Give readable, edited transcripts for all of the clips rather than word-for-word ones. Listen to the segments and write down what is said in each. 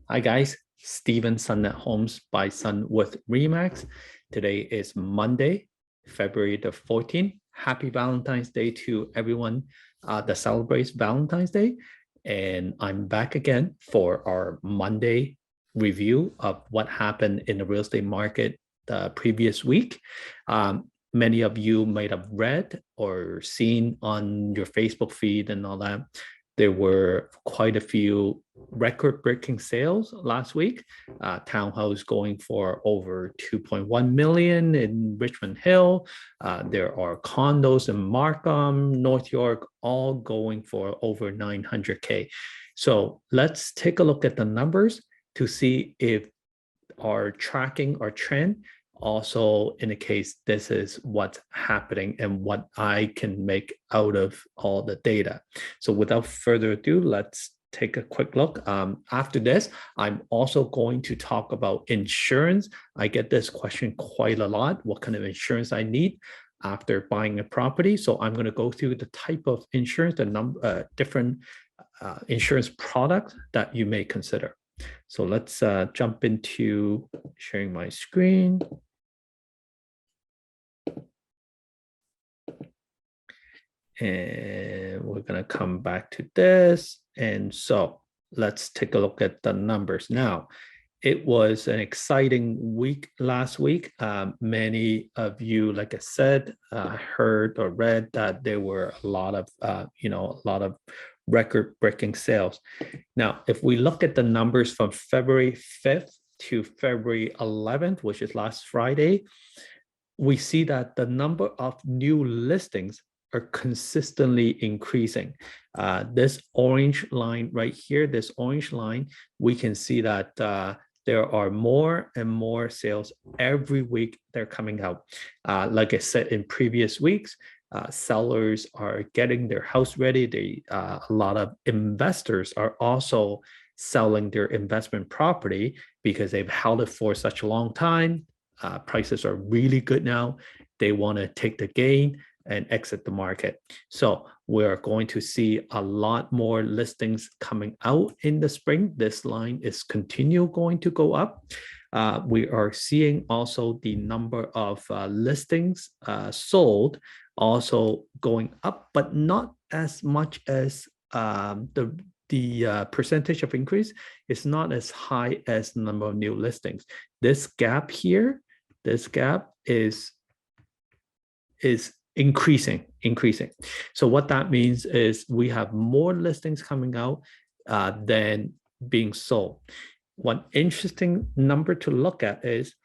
Hi guys, Steven Sun at Homes by Sun with Remax. Today is Monday, February the 14th. Happy Valentine's Day to everyone that celebrates Valentine's Day. And I'm back again for our Monday review of what happened in the real estate market the previous week. Many of you might have read or seen on your Facebook feed and all that. There were quite a few record-breaking sales last week. Townhouse going for over 2.1 million in Richmond Hill. There are condos in Markham, North York, all going for over 900K. So let's take a look at the numbers to see if our tracking or trend also indicates this is what's happening and what I can make out of all the data. So without further ado, let's take a quick look. After this, I'm also going to talk about insurance. I get this question quite a lot, what kind of insurance I need after buying a property. So I'm going to go through the type of insurance, the different insurance products that you may consider. So let's jump into sharing my screen. And we're going to come back to this. And so let's take a look at the numbers now. It was an exciting week last week. Many of you, like I said, heard or read that there were a lot of record-breaking sales. Now, if we look at the numbers from February 5th to February 11th, which is last Friday, we see that the number of new listings are consistently increasing. This orange line right here, this orange line, we can see that there are more and more sales every week they're coming out. Like I said in previous weeks, sellers are getting their house ready. A lot of investors are also selling their investment property because they've held it for such a long time. Prices are really good now. They want to take the gain and exit the market. So we're going to see a lot more listings coming out in the spring. This line is going to go up. We are seeing also the number of listings sold also going up, but not as much as the percentage of increase is not as high as the number of new listings. This gap here, this gap is increasing. So what that means is we have more listings coming out than being sold. One interesting number to look at is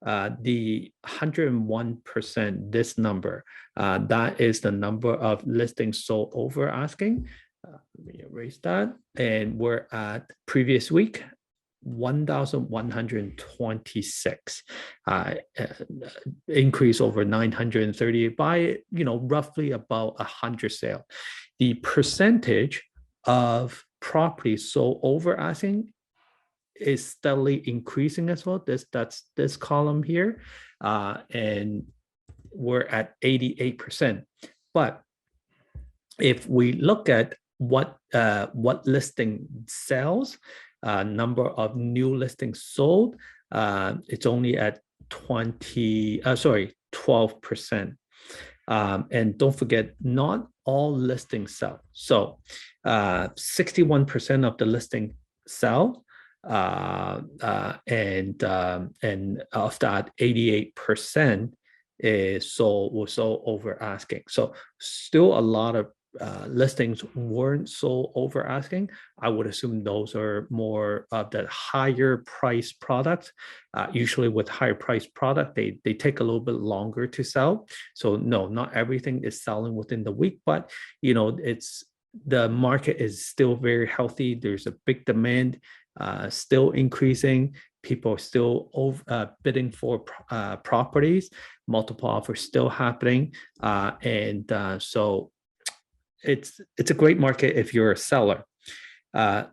the 101%, this number. That is the number of listings sold over asking. Let me erase that. And we're at previous week, 1,126, increase over 930 by, roughly about 100 sales. The percentage of properties sold over asking is steadily increasing as well. That's this column here, and we're at 88%. But if we look at what listing sells, number of new listings sold, it's only at 12%. And don't forget, not all listings sell. So 61% of the listing sell, and of that, 88% was sold over asking. So still a lot of listings weren't sold over asking. I would assume those are more of the higher price products. Usually with higher price product, they take a little bit longer to sell. So no, not everything is selling within the week, but the market is still very healthy. There's a big demand, still increasing. People are still bidding for properties. Multiple offers still happening, so it's a great market if you're a seller.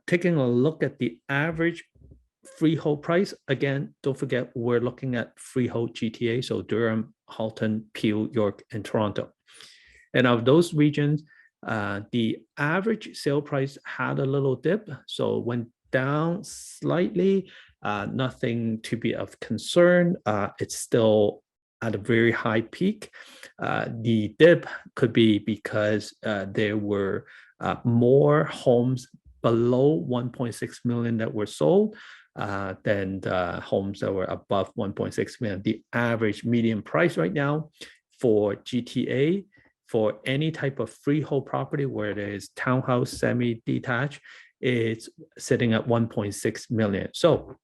Taking a look at the average freehold price, again, don't forget we're looking at Freehold GTA, so Durham, Halton, Peel, York, and Toronto. And of those regions, the average sale price had a little dip. So when down slightly, nothing to be of concern. It's still at a very high peak. The dip could be because there were more homes below 1.6 million that were sold than the homes that were above 1.6 million. The average median price right now for GTA, for any type of freehold property where there is townhouse, semi-detached, it's sitting at 1.6 million. So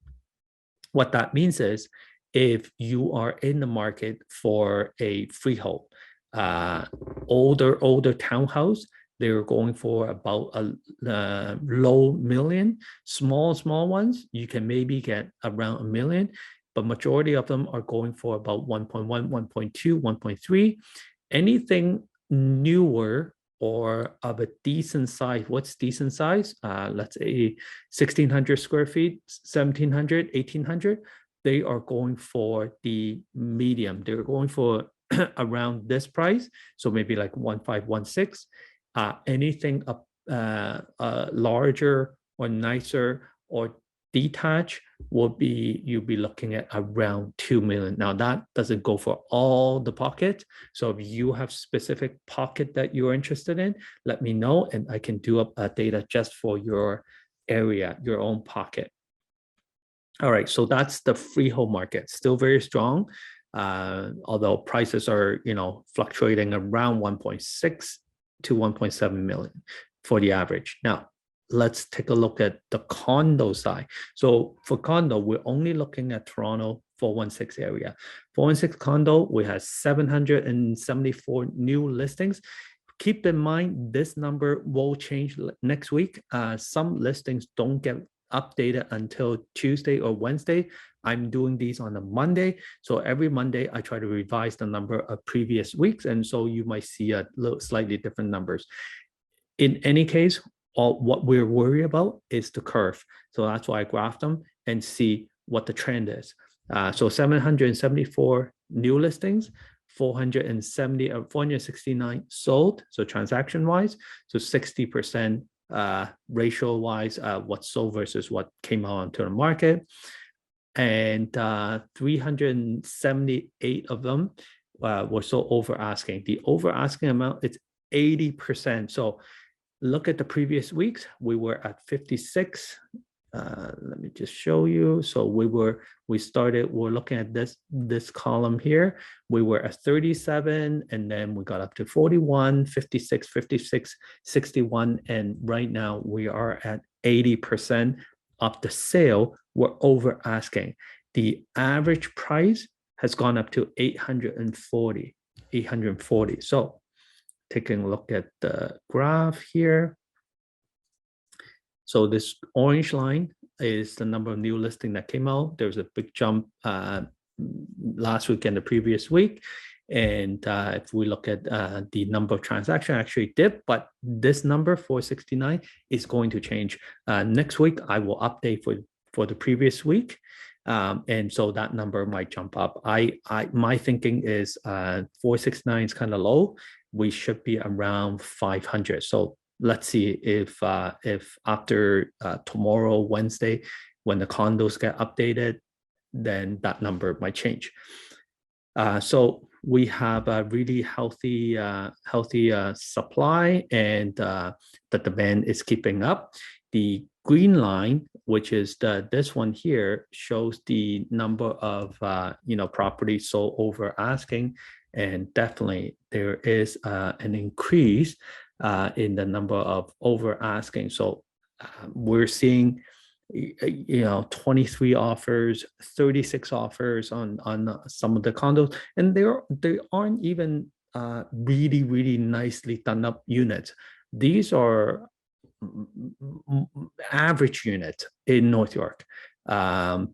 what that means is, if you are in the market for a freehold, older townhouse, they're going for about a low million. Small ones, you can maybe get around $1 million, but majority of them are going for about 1.1, 1.2, 1.3. Anything newer or of a decent size. What's decent size? Let's say 1,600 square feet, 1,700, 1,800. They are going for the medium. They're going for around this price. So maybe like 1,516. Anything up larger or nicer or detached will be, you'll be looking at around 2 million. Now that doesn't go for all the pockets. So if you have specific pocket that you're interested in, let me know and I can do up data just for your area, your own pocket. All right, so that's the freehold market, still very strong, although prices are, fluctuating around 1.6 to 1.7 million for the average. Now, let's take a look at the condo side. So for condo, we're only looking at Toronto 416 area. 416 condo, we have 774 new listings. Keep in mind, this number will change next week. Some listings don't get updated until Tuesday or Wednesday. I'm doing these on a Monday. So every Monday, I try to revise the number of previous weeks. And so you might see a little slightly different numbers. In any case, what we're worried about is the curve. So that's why I graphed them and see what the trend is. So 774 new listings, 469 sold. So transaction wise, so 60% ratio wise, what's sold versus what came out onto the market. And 378 of them were sold over asking. The over asking amount is 80%. So look at the previous weeks, we were at 56. Let me just show you. So we're looking at this column here. We were at 37 and then we got up to 41, 56, 56, 61. And right now we are at 80% of the sale. We're over asking. The average price has gone up to 840. So taking a look at the graph here. So this orange line is the number of new listing that came out. There was a big jump last week and the previous week. And if we look at the number of transactions, actually dipped, but this number 469 is going to change. Next week, I will update for the previous week. And so that number might jump up. My thinking is 469 is kind of low. We should be around 500. So let's see if after tomorrow, Wednesday, when the condos get updated, then that number might change. So we have a really healthy supply, and the demand is keeping up. The green line, which is this one here, shows the number of properties sold over asking, and definitely there is an increase in the number of over asking. So we're seeing 23 offers, 36 offers on some of the condos, and they aren't even really nicely done up units. These are average units in North York.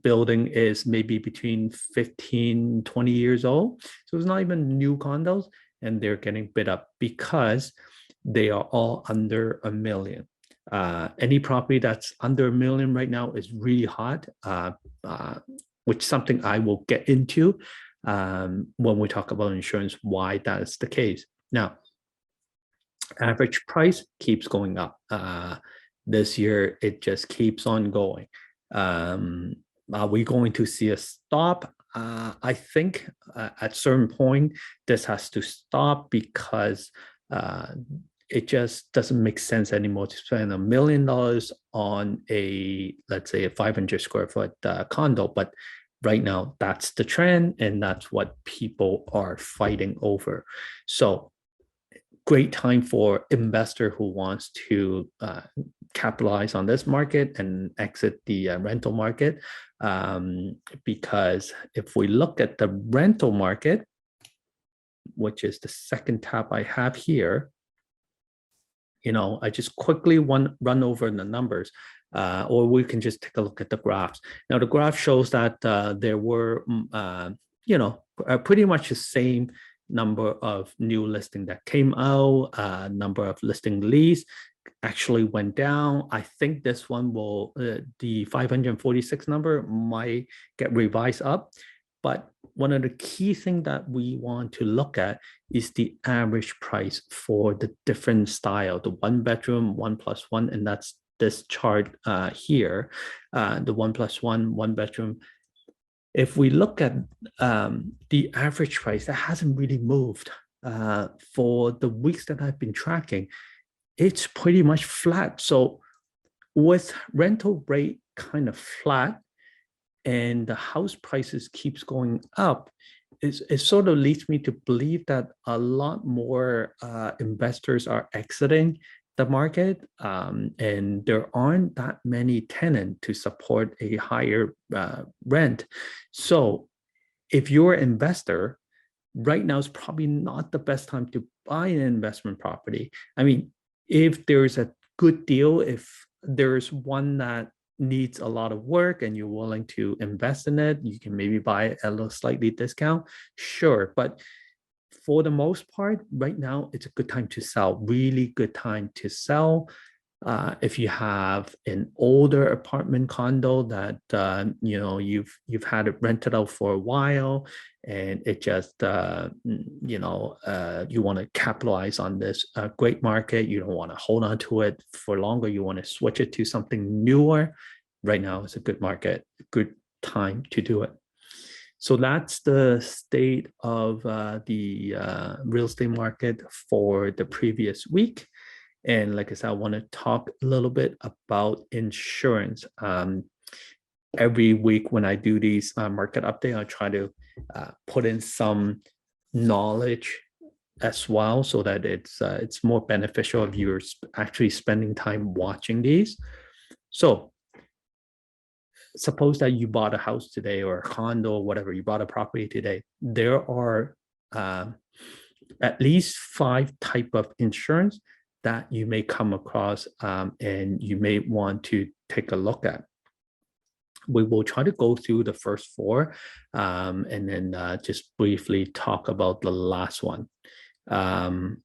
Building is maybe between 15, 20 years old. So it's not even new condos, and they're getting bid up because they are all under $1 million. Any property that's under $1 million right now is really hot, which is something I will get into when we talk about insurance, why that is the case. Now, average price keeps going up. this year, it just keeps on going. Are we going to see a stop? I think at certain point, this has to stop because it just doesn't make sense anymore to spend $1 million on a, let's say, a 500 square foot condo. But right now, that's the trend, and that's what people are fighting over. So great time for investor who wants to capitalize on this market and exit the rental market. Because if we look at the rental market, which is the second tab I have here, I just quickly run over the numbers, or we can just take a look at the graphs. Now, the graph shows that there were, pretty much the same number of new listing that came out, number of listing leads actually went down. I think this one will, the 546 number might get revised up. But one of the key things that we want to look at is the average price for the different style, the 1-bedroom, 1+1, and that's this chart here, the 1+1, 1-bedroom. If we look at the average price, that hasn't really moved for the weeks that I've been tracking. It's pretty much flat. So with rental rate kind of flat and the house prices keeps going up, it sort of leads me to believe that a lot more investors are exiting the market, and there aren't that many tenants to support a higher rent. So if you're an investor, right now is probably not the best time to buy an investment property. I mean, if there's a good deal, if there's one that needs a lot of work and you're willing to invest in it, you can maybe buy it at a slightly discount, sure. But for the most part, right now, it's a good time to sell, really good time to sell. If you have an older apartment condo that you've had it rented out for a while, and it just you want to capitalize on this great market, you don't want to hold on to it for longer, you want to switch it to something newer, right now is a good market, good time to do it. So that's the state of the real estate market for the previous week. And like I said, I want to talk a little bit about insurance. Every week when I do these market update, I try to put in some knowledge as well, so that it's more beneficial if you're actually spending time watching these. So suppose that you bought a house today, or a condo, or whatever, you bought a property today. There are at least 5 types of insurance that you may come across, and you may want to take a look at. We will try to go through the first 4, and then just briefly talk about the last one. All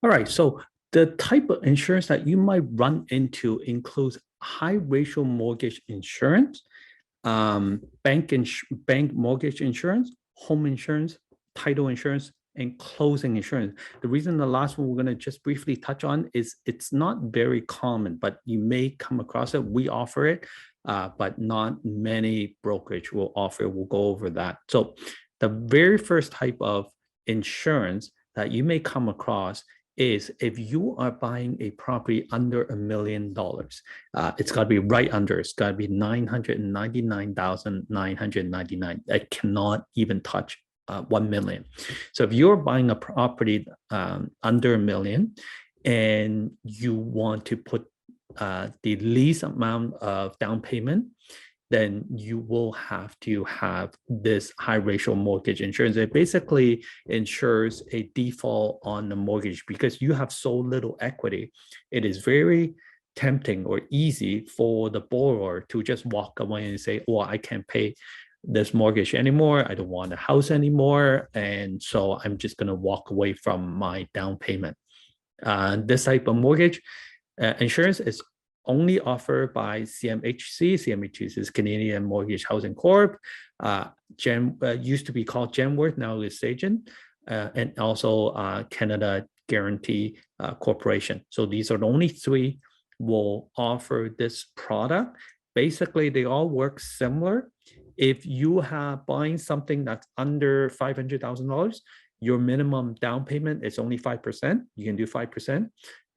right, so the type of insurance that you might run into includes high ratio mortgage insurance, bank mortgage insurance, home insurance, title insurance, and closing insurance. The reason the last one we're going to just briefly touch on is it's not very common, but you may come across it. We offer it, but not many brokerage will offer it. We'll go over that. So the very first type of insurance that you may come across is if you are buying a property under $1 million. It's got to be right under. It's got to be $999,999. I cannot even touch 1 million. So if you're buying a property under $1 million and you want to put the least amount of down payment, then you will have to have this high ratio mortgage insurance. It basically ensures a default on the mortgage because you have so little equity. It is very tempting or easy for the borrower to just walk away and say, well, I can't pay this mortgage anymore. I don't want a house anymore. And so I'm just going to walk away from my down payment. This type of mortgage insurance is only offered by CMHC. CMHC is Canadian Mortgage Housing Corp. Used to be called Genworth, now is Sagen, and also Canada Guarantee Corporation. So these are the only 3 will offer this product. Basically, they all work similar. If you have buying something that's under $500,000, your minimum down payment is only 5%. You can do 5%.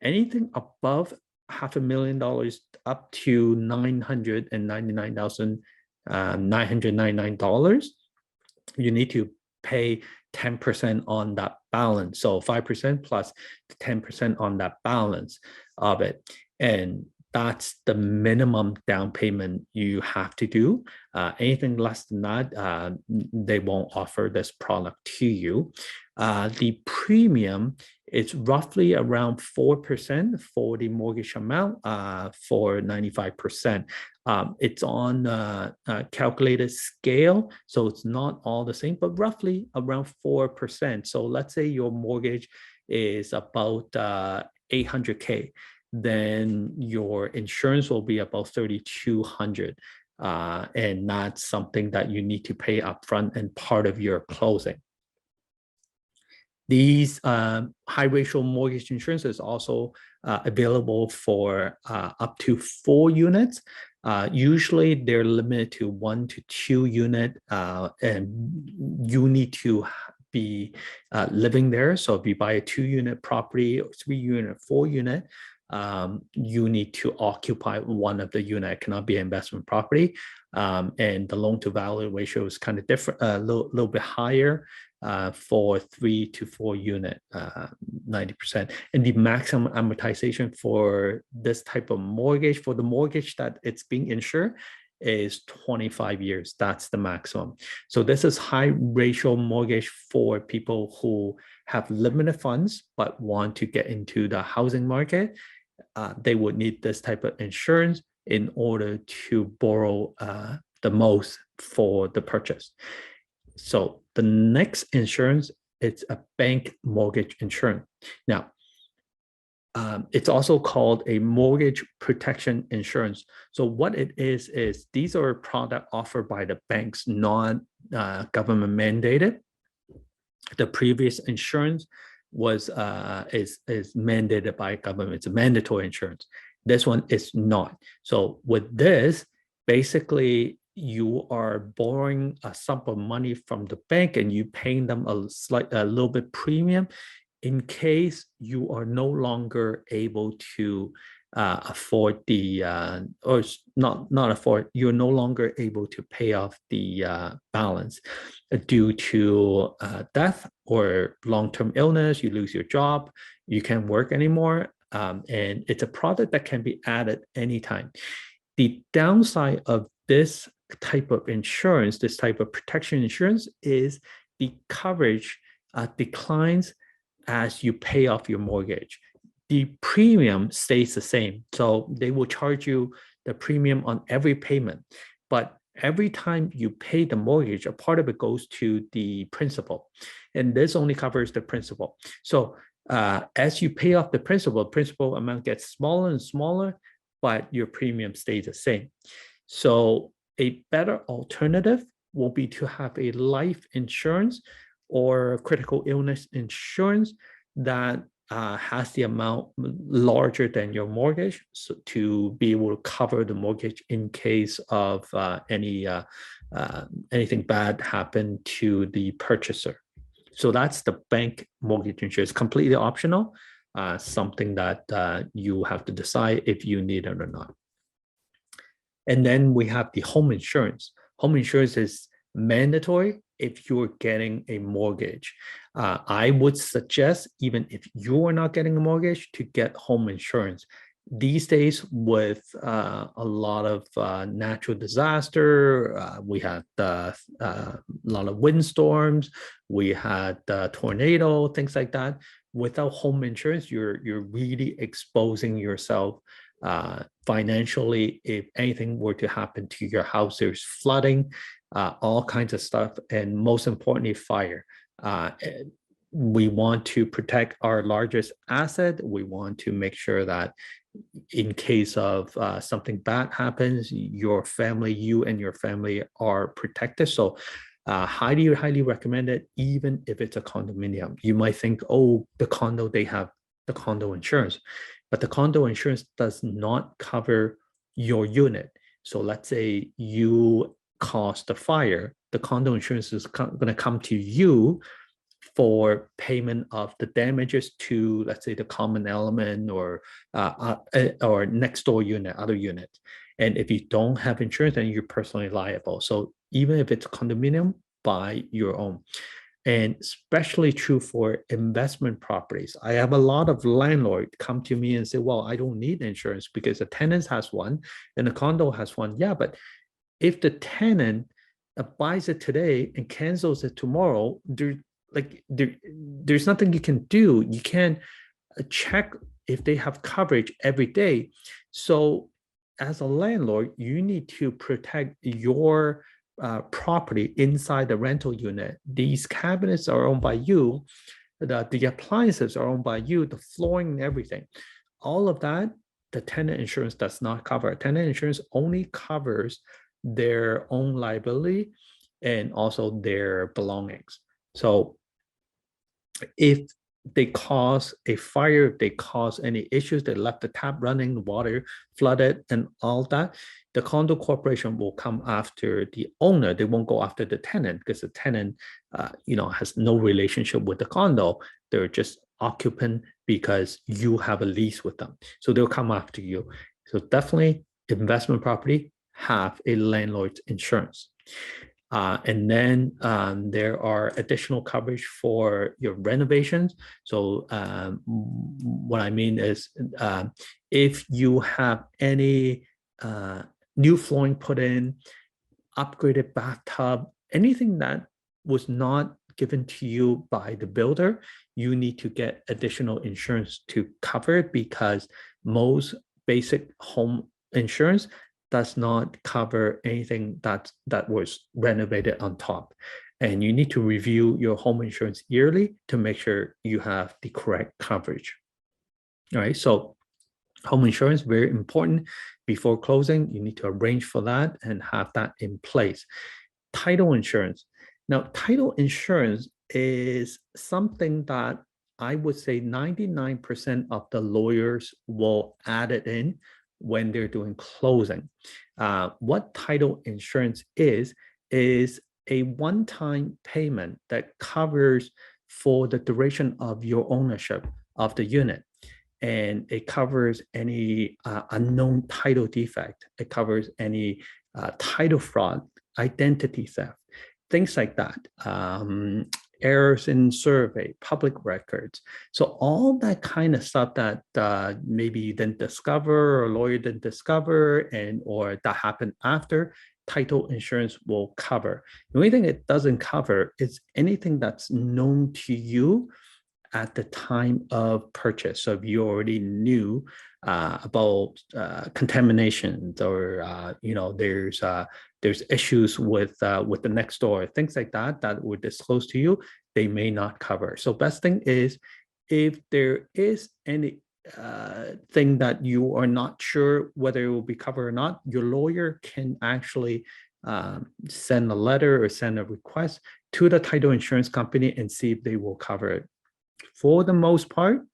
Anything above $500,000 up to $999,999, you need to pay 10% on that balance. So 5% plus 10% on that balance of it. And that's the minimum down payment you have to do. Anything less than that, they won't offer this product to you. The premium is roughly around 4% for the mortgage amount for 95%. It's on a calculated scale, so it's not all the same, but roughly around 4%. So let's say your mortgage is about $800K. Then your insurance will be about $3,200. And that's something that you need to pay upfront and part of your closing. These high ratio mortgage insurance is also available for up to 4 units. Usually they're limited to 1 to 2 unit, and you need to be living there. So if you buy a 2-unit property or 3-unit, 4-unit, you need to occupy one of the unit. It cannot be an investment property. And the loan to value ratio is kind of different, a little bit higher for 3 to 4 unit, 90%. And the maximum amortization for this type of mortgage, for the mortgage that it's being insured, is 25 years. That's the maximum. So this is high ratio mortgage for people who have limited funds but want to get into the housing market. They would need this type of insurance in order to borrow the most for the purchase. So the next insurance is a bank mortgage insurance. Now, it's also called a mortgage protection insurance. So what it is these are products offered by the banks, not government mandated. The previous insurance was is mandated by government. It's a mandatory insurance. This one is not. So with this, basically you are borrowing a sum of money from the bank and you paying them a little bit premium in case you are no longer able to afford the or not afford, you're no longer able to pay off the balance due to death or long-term illness. You lose your job, you can't work anymore, and it's a product that can be added anytime. The downside of this type of insurance, this type of protection insurance, is the coverage declines as you pay off your mortgage. The premium stays the same. So they will charge you the premium on every payment. But every time you pay the mortgage, a part of it goes to the principal. And this only covers the principal. So as you pay off the principal amount gets smaller and smaller, but your premium stays the same. So a better alternative will be to have a life insurance or critical illness insurance that has the amount larger than your mortgage, so to be able to cover the mortgage in case of anything bad happen to the purchaser. So that's the bank mortgage insurance, completely optional, something that you have to decide if you need it or not. And then we have the home insurance. Home insurance is mandatory if you're getting a mortgage. I would suggest, even if you are not getting a mortgage, to get home insurance. These days, with a lot of natural disaster, we had a lot of windstorms, we had tornado, things like that. Without home insurance, you're really exposing yourself financially. If anything were to happen to your house, there's flooding, all kinds of stuff, and most importantly, fire. We want to protect our largest asset. We want to make sure that in case of something bad happens, your family, you and your family are protected. So highly recommend it, even if it's a condominium. You might think, oh, the condo, they have the condo insurance. but the condo insurance does not cover your unit. So let's say you caused the fire, the condo insurance is going to come to you for payment of the damages to, let's say, the common element or next door unit, other units. And if you don't have insurance, then you're personally liable. So even if it's a condominium, buy your own. And especially true for investment properties. I have a lot of landlords come to me and say, well, I don't need insurance because the tenant has one and the condo has one. Yeah, but if the tenant buys it today and cancels it tomorrow, there's nothing you can do. You can't check if they have coverage every day. So as a landlord, you need to protect your property inside the rental unit. These cabinets are owned by you. The appliances are owned by you, the flooring and everything. All of that, the tenant insurance does not cover. Tenant insurance only covers their own liability and also their belongings. So if they cause a fire, if they cause any issues, they left the tap running, the water flooded and all that, the condo corporation will come after the owner. They won't go after the tenant because the tenant, has no relationship with the condo. They're just occupant because you have a lease with them. So they'll come after you. So definitely investment property have a landlord's insurance. And then there are additional coverage for your renovations. So what I mean is if you have any new flooring put in, upgraded bathtub, anything that was not given to you by the builder, you need to get additional insurance to cover it because most basic home insurance does not cover anything that was renovated on top. And you need to review your home insurance yearly to make sure you have the correct coverage. All right, so home insurance, very important. Before closing, you need to arrange for that and have that in place. Title insurance. Now, title insurance is something that I would say 99% of the lawyers will add it in when they're doing closing. What title insurance is a one-time payment that covers for the duration of your ownership of the unit. And it covers any unknown title defect. It covers any title fraud, identity theft, things like that. Errors in survey, public records. So all that kind of stuff that maybe you didn't discover or lawyer didn't discover or that happened after, title insurance will cover. The only thing it doesn't cover is anything that's known to you at the time of purchase. So if you already knew about contaminations or there's issues with the next door, things like that would disclose to you, they may not cover. So best thing is if there is any thing that you are not sure whether it will be covered or not, your lawyer can actually send a letter or send a request to the title insurance company and see if they will cover it. For the most part,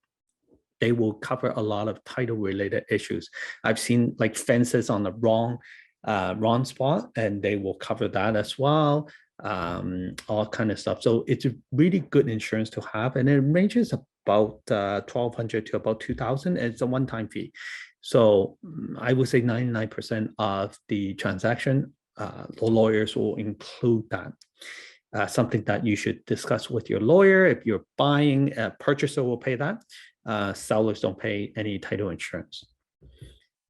they will cover a lot of title related issues. I've seen like fences on the wrong spot and they will cover that as well, all kind of stuff. So it's a really good insurance to have, and it ranges about $1,200 to about $2,000. It's a one-time fee. So I would say 99% of the transaction, the lawyers will include that. Something that you should discuss with your lawyer. If you're buying, a purchaser will pay that. Sellers don't pay any title insurance.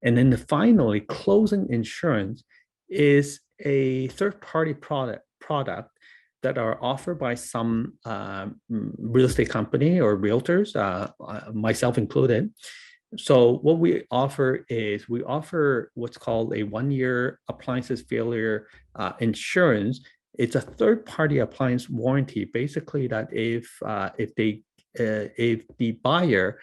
And then finally, closing insurance is a third-party product that are offered by some real estate company or realtors, myself included. So what we offer is we offer what's called a 1-year appliances failure insurance. It's a third-party appliance warranty, basically that if the buyer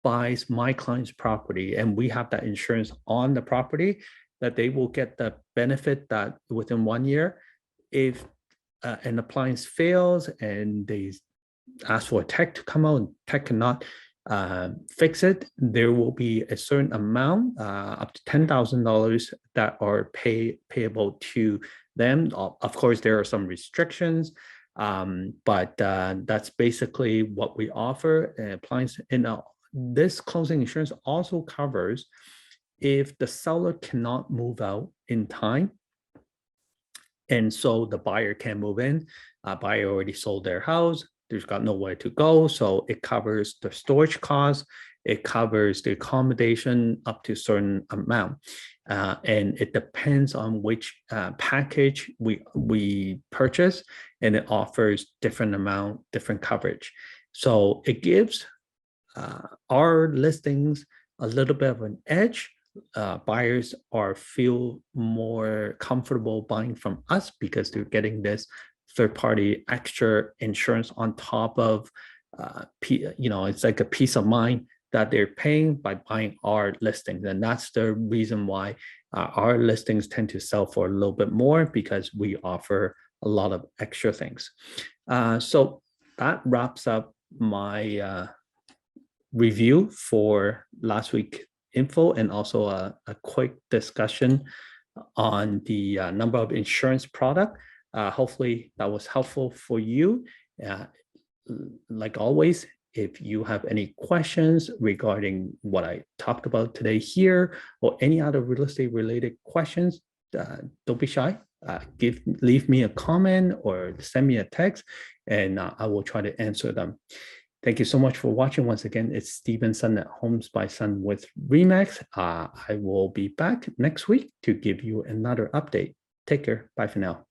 buys my client's property and we have that insurance on the property, that they will get the benefit that within 1 year, if an appliance fails and they ask for a tech to come out and tech cannot fix it, there will be a certain amount, up to $10,000 that are payable to them. Of course, there are some restrictions, but that's basically what we offer. Appliance in this closing insurance also covers if the seller cannot move out in time, and so the buyer can't move in. Buyer already sold their house. There's got nowhere to go. So it covers the storage costs. It covers the accommodation up to a certain amount. And it depends on which package we purchase, and it offers different amount, different coverage. So it gives our listings a little bit of an edge. Buyers feel more comfortable buying from us because they're getting this third-party extra insurance on top of, it's like a peace of mind that they're paying by buying our listings. And that's the reason why our listings tend to sell for a little bit more, because we offer a lot of extra things. So that wraps up my review for last week info, and also a quick discussion on the number of insurance product. Hopefully that was helpful for you. Like always, if you have any questions regarding what I talked about today here, or any other real estate related questions, don't be shy. Leave me a comment or send me a text, and I will try to answer them. Thank you so much for watching. Once again, it's Steven Sun at Homes by Sun with Remax. I will be back next week to give you another update. Take care. Bye for now.